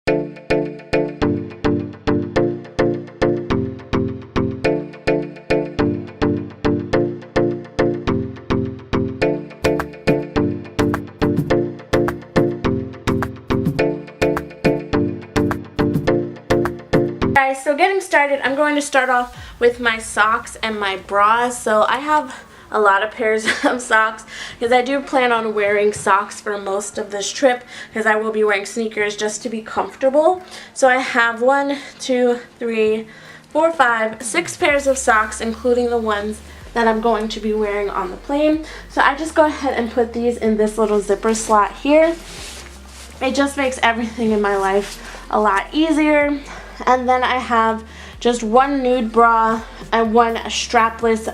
Guys, so getting started, I'm going to start off with my socks and my bras. So I have a lot of pairs of socks because I do plan on wearing socks for most of this trip because I will be wearing sneakers just to be comfortable. So I have 1, 2, 3, 4, 5, 6 pairs of socks, including the ones that I'm going to be wearing on the plane. So I just go ahead and put these in this little zipper slot here. It just makes everything in my life a lot easier. And then I have just 1 nude bra and 1 strapless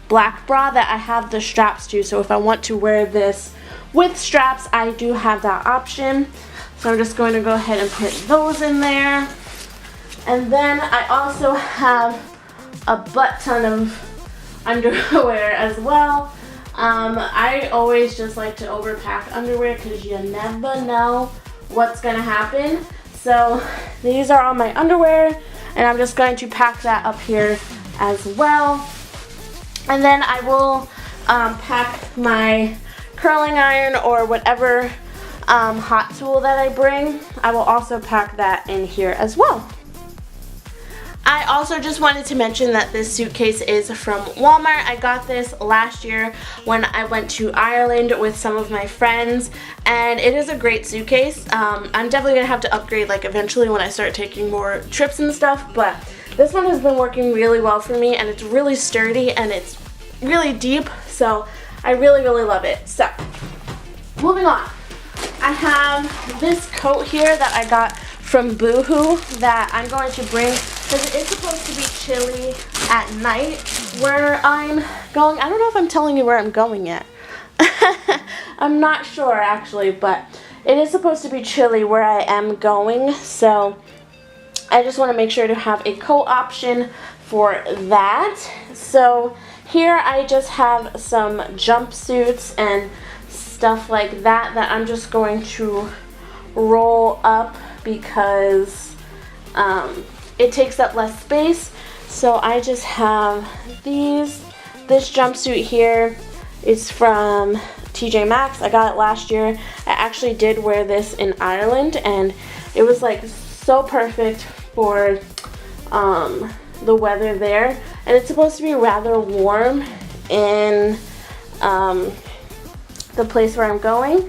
black bra that I have the straps to. So if I want to wear this with straps, I do have that option. So I'm just going to go ahead and put those in there. And then I also have a butt ton of underwear as well. I always just like to overpack underwear because you never know what's going to happen. So these are all my underwear, and I'm just going to pack that up here as well. And then I will pack my curling iron or whatever hot tool that I bring. I will also pack that in here as well. I also just wanted to mention that this suitcase is from Walmart. I got this last year when I went to Ireland with some of my friends, and it is a great suitcase. I'm definitely gonna have to upgrade like eventually when I start taking more trips and stuff, but this one has been working really well for me, and it's really sturdy and it's really deep, so I really love it. So moving on, I have this coat here that I got from Boohoo that I'm going to bring because it is supposed to be chilly at night where I'm going. I don't know if I'm telling you where I'm going yet. I'm not sure actually, but it is supposed to be chilly where I am going, so I just want to make sure to have a coat option for that. So here I just have some jumpsuits and stuff like that I'm just going to roll up because it takes up less space. So I just have this jumpsuit here is from TJ Maxx. I got it last year. I actually did wear this in Ireland, and it was like so perfect for the weather there, and it's supposed to be rather warm in the place where I'm going,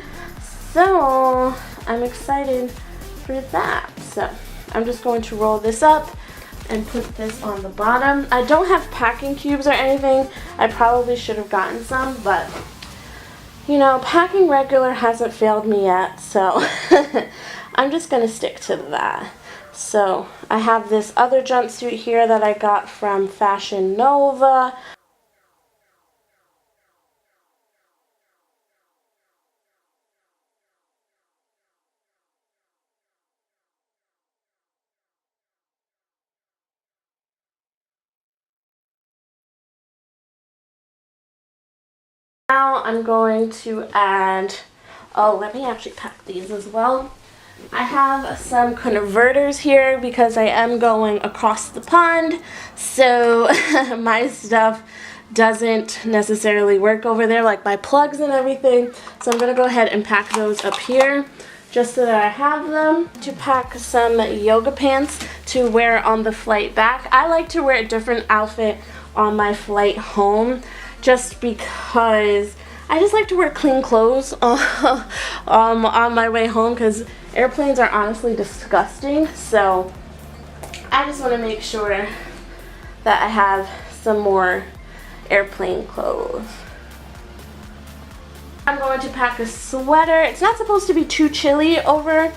so I'm excited for that. So I'm just going to roll this up and put this on the bottom. I don't have packing cubes or anything. I probably should have gotten some, but you know, packing regular hasn't failed me yet, so I'm just gonna stick to that. So I have this other jumpsuit here that I got from Fashion Nova. Now I'm going to add, oh, let me actually pack these as well. I have some converters here because I am going across the pond, so my stuff doesn't necessarily work over there, like my plugs and everything. So I'm going to go ahead and pack those up here just so that I have them. To pack some yoga pants to wear on the flight back. I like to wear a different outfit on my flight home just because I just like to wear clean clothes on my way home because airplanes are honestly disgusting. So I just want to make sure that I have some more airplane clothes. I'm going to pack a sweater. It's not supposed to be too chilly over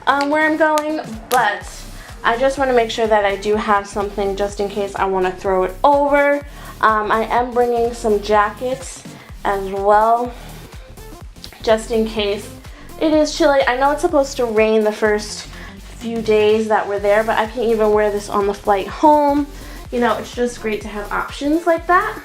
where I'm going, but I just want to make sure that I do have something just in case I want to throw it over. I am bringing some jackets as well, just in case it is chilly. I know it's supposed to rain the first few days that we're there, but I can even wear this on the flight home. You know, it's just great to have options like that.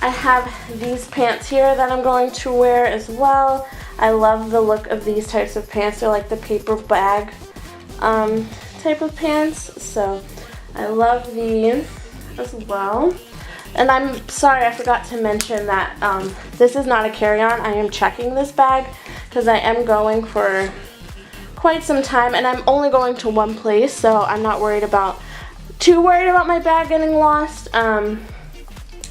I have these pants here that I'm going to wear as well. I love the look of these types of pants. They're like the paper bag type of pants. So I love these as well. And I'm sorry, I forgot to mention that this is not a carry-on. I am checking this bag because I am going for quite some time, and I'm only going to one place, so I'm not too worried about my bag getting lost,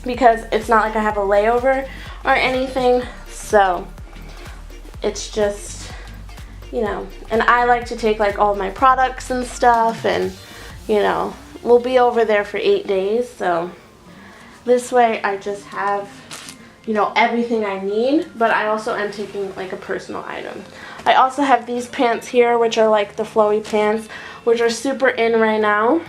because it's not like I have a layover or anything. So it's just, you know, and I like to take like all my products and stuff, and you know, we'll be over there for 8 days, so this way I just have, you know, everything I need, but I also am taking like a personal item. I also have these pants here, which are like the flowy pants, which are super in right now.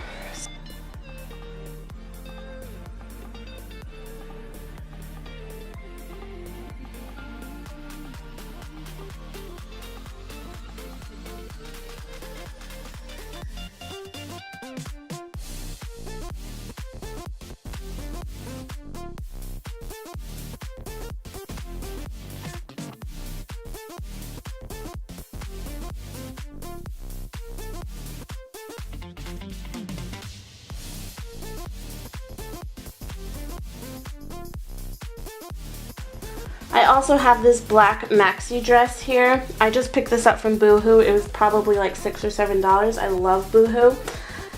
I also have this black maxi dress here. I just picked this up from Boohoo. It was probably like $6 or $7. I love Boohoo.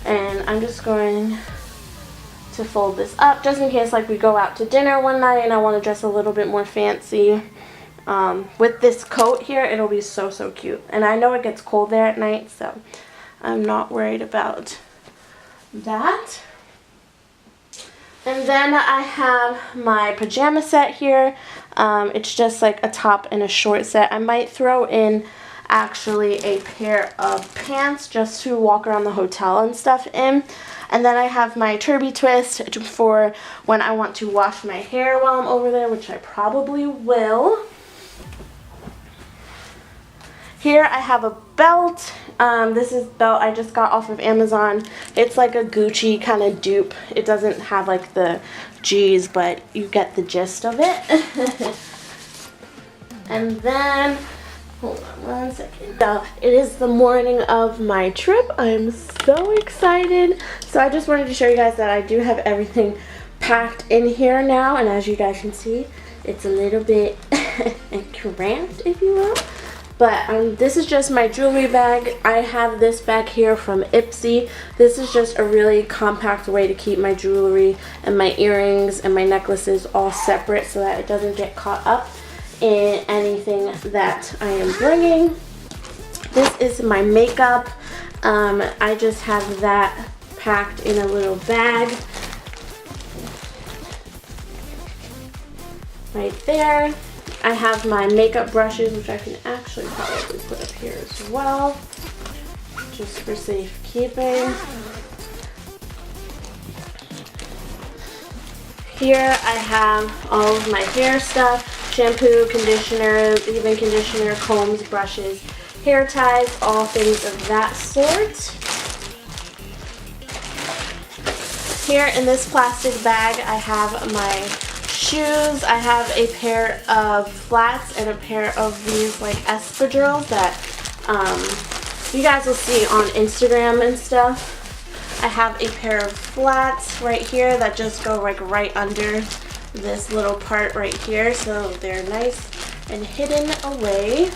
And I'm just going to fold this up just in case like we go out to dinner one night and I want to dress a little bit more fancy. With this coat here, it'll be so, so cute. And I know it gets cold there at night, so I'm not worried about that. And then I have my pajama set here. It's just like a top and a short set. I might throw in actually a pair of pants just to walk around the hotel and stuff in. And then I have my turby twist for when I want to wash my hair while I'm over there, which I probably will. Here I have a belt. This is belt I just got off of Amazon. It's like a Gucci kind of dupe. It doesn't have like the G's, but you get the gist of it. And then, hold on one second. So it is the morning of my trip. I'm so excited. So I just wanted to show you guys that I do have everything packed in here now. And as you guys can see, it's a little bit cramped, if you will. But this is just my jewelry bag. I have this bag here from Ipsy. This is just a really compact way to keep my jewelry and my earrings and my necklaces all separate so that it doesn't get caught up in anything that I am bringing. This is my makeup. I just have that packed in a little bag right there. I have my makeup brushes, which I can actually probably put up here as well, just for safekeeping. Here I have all of my hair stuff, shampoo, conditioner, leave-in conditioner, combs, brushes, hair ties, all things of that sort. Here in this plastic bag I have my shoes. I have a pair of flats and a pair of these like espadrilles that you guys will see on Instagram and stuff. I have a pair of flats right here that just go like right under this little part right here, so they're nice and hidden away.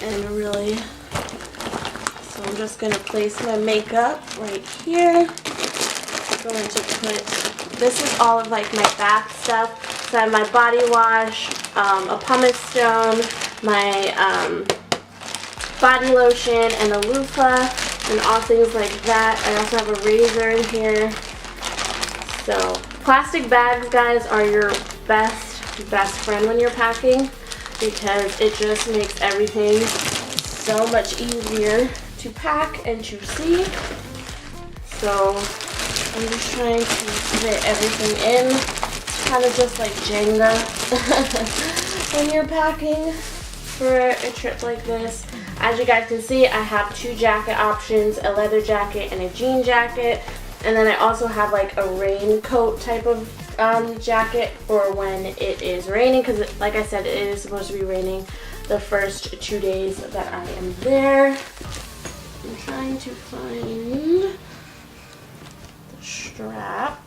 And really, so I'm just going to place my makeup right here. I'm going to put, this is all of like my bath stuff. So I have my body wash, a pumice stone, my body lotion, and a loofah, and all things like that. I also have a razor in here. So plastic bags, guys, are your best friend when you're packing, because it just makes everything so much easier to pack and to see. So I'm just trying to fit everything in. It's kind of just like Jenga when you're packing for a trip like this. As you guys can see, I have 2 jacket options, a leather jacket and a jean jacket. And then I also have like a raincoat type of jacket for when it is raining, because like I said, it is supposed to be raining the first 2 days that I am there. I'm trying to find the strap.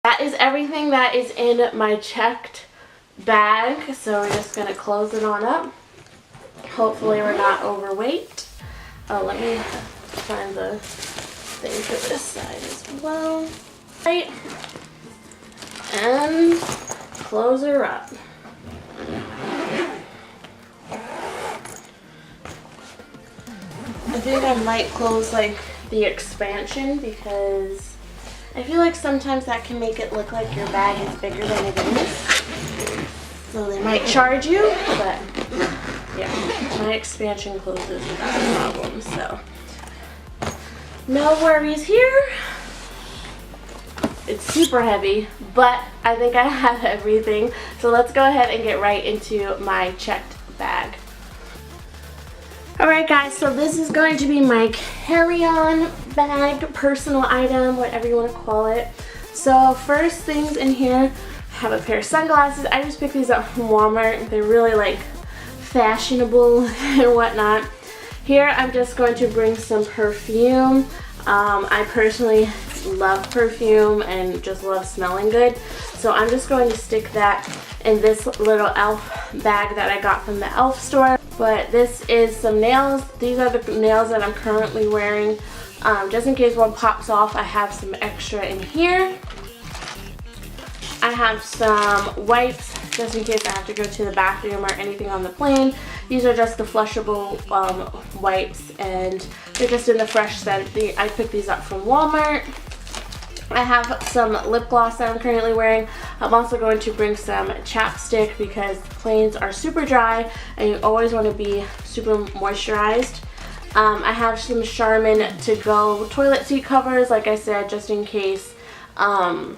That is everything that is in my checked bag, so we're just going to close it on up. Hopefully we're not overweight. Oh, let me find the thing for this side as well. Right. And close her up. I think I might close like the expansion because I feel like sometimes that can make it look like your bag is bigger than it is. So they might charge you, but yeah, my expansion closes without a problem, so no worries here. It's super heavy, but I think I have everything. So let's go ahead and get right into my checked bag. Alright guys, so this is going to be my carry-on bag, personal item, whatever you want to call it. So first things in here, I have a pair of sunglasses. I just picked these up from Walmart. They're really like fashionable and whatnot. Here I'm just going to bring some perfume. I personally love perfume and just love smelling good. So I'm just going to stick that in this little e.l.f. bag that I got from the e.l.f. store. But this is some nails. These are the nails that I'm currently wearing. Just in case one pops off, I have some extra in here. I have some wipes just in case I have to go to the bathroom or anything on the plane. These are just the flushable wipes, and they're just in the fresh scent. I picked these up from Walmart. I have some lip gloss that I'm currently wearing. I'm also going to bring some chapstick because planes are super dry and you always want to be super moisturized. I have some Charmin to go toilet seat covers, like I said, just in case I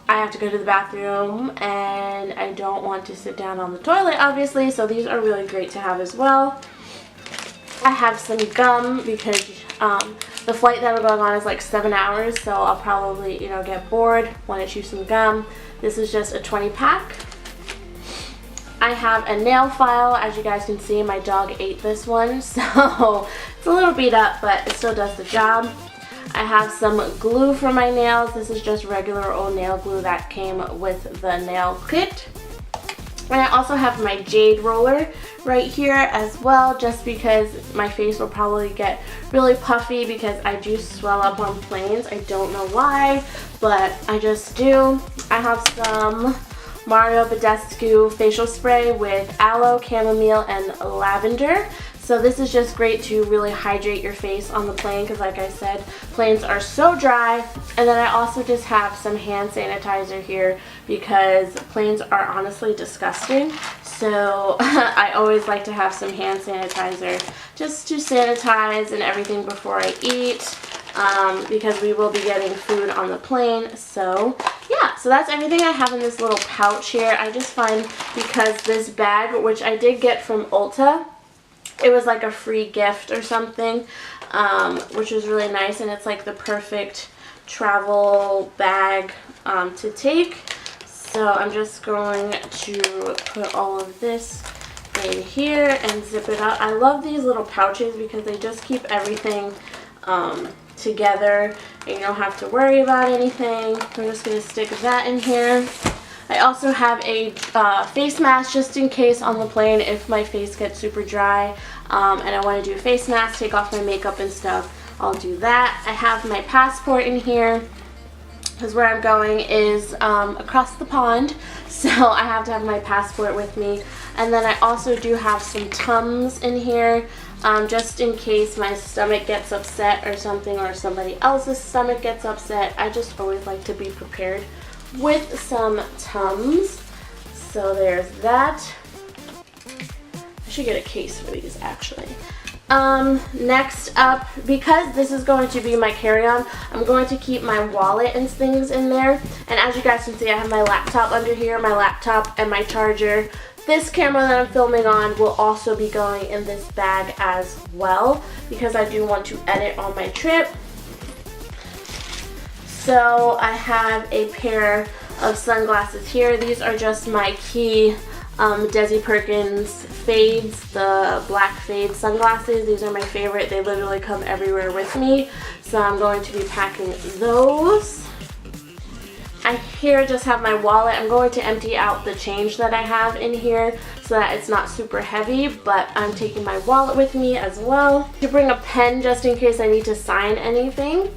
have to go to the bathroom and I don't want to sit down on the toilet, obviously, so these are really great to have as well. I have some gum because the flight that I'm going on is like 7 hours, so I'll probably, get bored, want to chew some gum. This is just a 20 pack. I have a nail file. As you guys can see, my dog ate this one, so it's a little beat up, but it still does the job. I have some glue for my nails. This is just regular old nail glue that came with the nail kit. And I also have my jade roller right here as well, just because my face will probably get really puffy because I do swell up on planes. I don't know why, but I just do. I have some Mario Badescu facial spray with aloe, chamomile, and lavender. So this is just great to really hydrate your face on the plane because, like I said, planes are so dry. And then I also just have some hand sanitizer here because planes are honestly disgusting. So I always like to have some hand sanitizer just to sanitize and everything before I eat because we will be getting food on the plane. So yeah, so that's everything I have in this little pouch here. I just find because this bag, which I did get from Ulta, it was like a free gift or something, which was really nice, and it's like the perfect travel bag to take. So I'm just going to put all of this in here and zip it up. I love these little pouches because they just keep everything together and you don't have to worry about anything. I'm just going to stick that in here. I also have a face mask just in case on the plane if my face gets super dry and I want to do a face mask, take off my makeup and stuff. I'll do that. I have my passport in here because where I'm going is across the pond, so I have to have my passport with me. And then I also do have some Tums in here just in case my stomach gets upset or something, or somebody else's stomach gets upset. I just always like to be prepared with some Tums. So there's that. I should get a case for these actually. Next up, because this is going to be my carry-on, I'm going to keep my wallet and things in there. And as you guys can see, I have my laptop under here, my laptop and my charger. This camera that I'm filming on will also be going in this bag as well, because I do want to edit on my trip. So I have a pair of sunglasses here. These are just my key Desi Perkins fades, the black fade sunglasses. These are my favorite. They literally come everywhere with me. So I'm going to be packing those. I here just have my wallet. I'm going to empty out the change that I have in here so that it's not super heavy, but I'm taking my wallet with me as well. To bring a pen just in case I need to sign anything.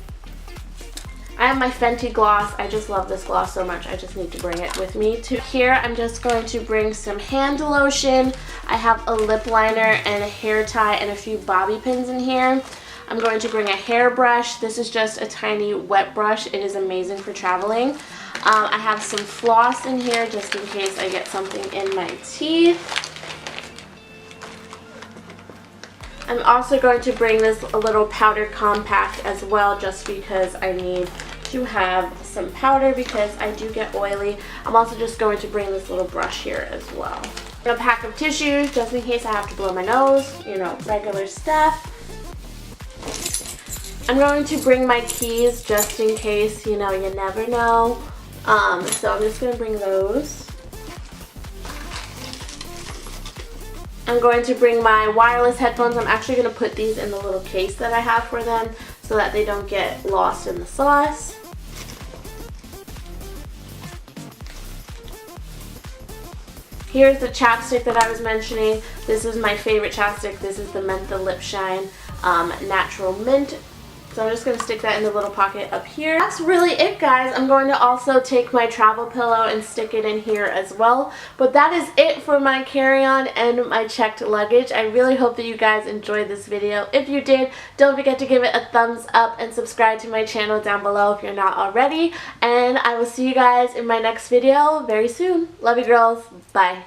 I have my Fenty gloss. I just love this gloss so much. I just need to bring it with me. To here, I'm just going to bring some hand lotion. I have a lip liner and a hair tie and a few bobby pins in here. I'm going to bring a hairbrush. This is just a tiny wet brush. It is amazing for traveling. I have some floss in here just in case I get something in my teeth. I'm also going to bring this little powder compact as well, just because I need to have some powder because I do get oily. I'm also just going to bring this little brush here as well. A pack of tissues just in case I have to blow my nose, you know, regular stuff. I'm going to bring my keys just in case, you know, you never know. So I'm just going to bring those. I'm going to bring my wireless headphones. I'm actually going to put these in the little case that I have for them so that they don't get lost in the sauce. Here's the chapstick that I was mentioning. This is my favorite chapstick. This is the Mentha Lip Shine Natural Mint. So I'm just going to stick that in the little pocket up here. That's really it, guys. I'm going to also take my travel pillow and stick it in here as well. But that is it for my carry-on and my checked luggage. I really hope that you guys enjoyed this video. If you did, don't forget to give it a thumbs up and subscribe to my channel down below if you're not already. And I will see you guys in my next video very soon. Love you, girls. Bye.